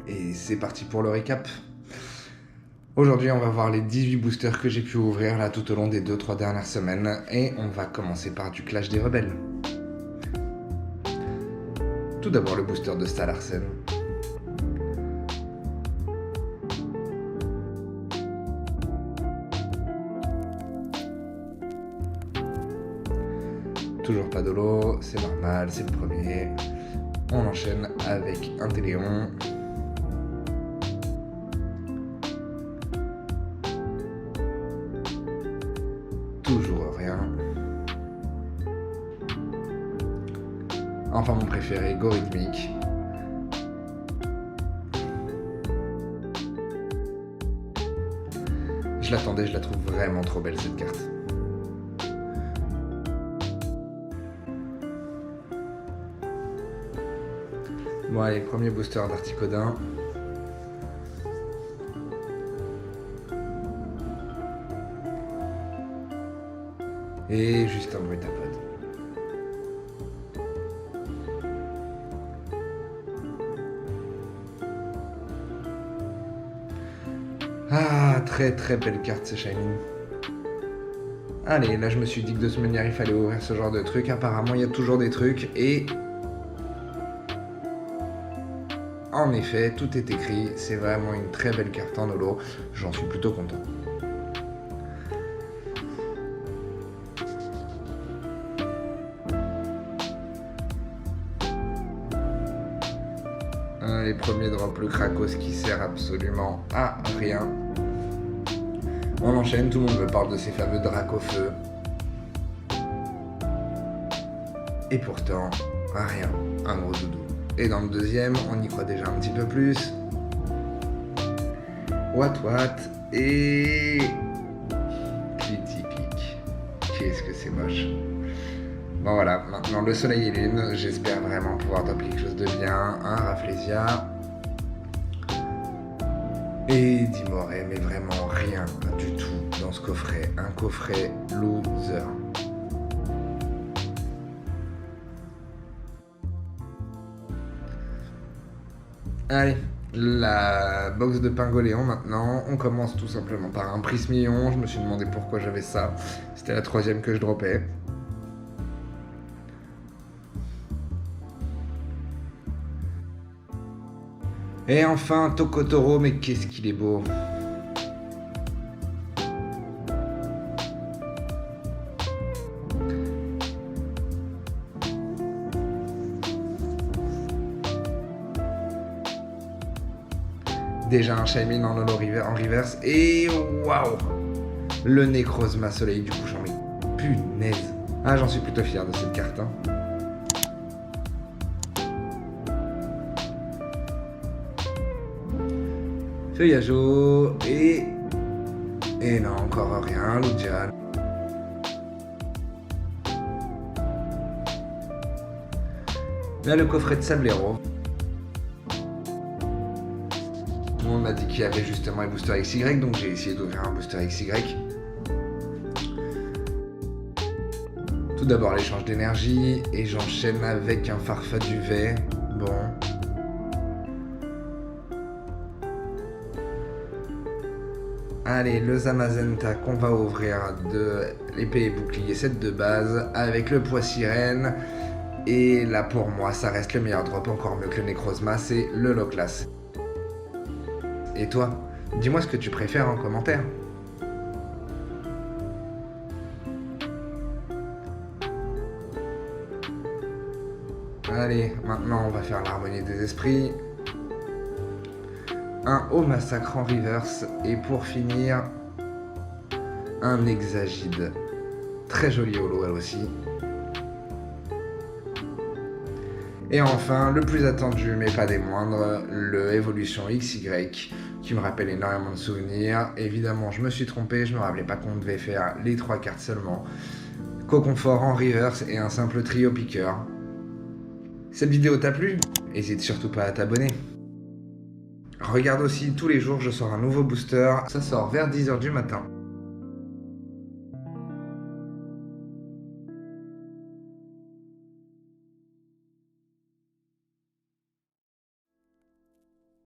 Et c'est parti pour le récap. Aujourd'hui, on va voir les 18 boosters que j'ai pu ouvrir là tout au long des 2-3 dernières semaines. Et on va commencer par du Clash des Rebelles. Tout d'abord le booster de Star Larsen. Toujours pas de lot, c'est normal, c'est le premier. On enchaîne avec un Téléon. Toujours rien. Enfin mon préféré, Gorithmic. Je l'attendais, je la trouve vraiment trop belle cette carte. Bon allez, premier booster d'Articodin. Et juste un Brutapod. Ah, très belle carte ce Shining. Allez, là je me suis dit que de toute manière il fallait ouvrir ce genre de truc. Apparemment il y a toujours des trucs et... En effet, tout est écrit, c'est vraiment une très belle carte en holo, j'en suis plutôt content. Les premiers drops, le Krakos qui sert absolument à rien. On enchaîne, tout le monde me parle de ces fameux Dracofeu. Et pourtant, rien, un gros doudou. Et dans le deuxième, on y croit déjà un petit peu plus. What et... Clic. Qu'est-ce que c'est moche. Bon voilà, maintenant le soleil et lune, j'espère vraiment pouvoir dropper quelque chose de bien. Un Rafflesia. Et Dimoré, mais vraiment rien du tout dans ce coffret. Un coffret loser. Allez, la box de Pingoléon maintenant. On commence tout simplement par un Prismillon. Je me suis demandé pourquoi j'avais ça. C'était la troisième que je dropais. Et enfin, Tokotoro, mais qu'est-ce qu'il est beau. Déjà un Shaymin en holo en reverse. Et waouh, le Necrozma soleil du couchant. Mais punaise. Ah, j'en suis plutôt fier de cette carte. Hein. Feuillageau et non, encore rien, Lugia. Là, le coffret de Sablero. On m'a dit qu'il y avait justement un booster XY, donc j'ai essayé d'ouvrir un booster XY. Tout d'abord l'échange d'énergie, et j'enchaîne avec un Farfaduvet. Bon. Allez, le Zamazenta qu'on va ouvrir de l'épée et bouclier set de base avec le poids sirène. Et là pour moi ça reste le meilleur drop, encore mieux que le Necrozma, c'est le low class. Et toi, dis-moi ce que tu préfères en commentaire. Allez, maintenant on va faire l'harmonie des esprits. Un haut massacre en reverse et pour finir un Exagide, très joli holo elle aussi. Et enfin le plus attendu mais pas des moindres, le Evolution XY qui me rappelle énormément de souvenirs. Évidemment je me suis trompé, je me rappelais pas qu'on devait faire les 3 cartes seulement. Coconfort en reverse et un simple trio piqueur. Cette vidéo t'a plu? N'hésite surtout pas à t'abonner. Regarde aussi, tous les jours je sors un nouveau booster, ça sort vers 10 h du matin.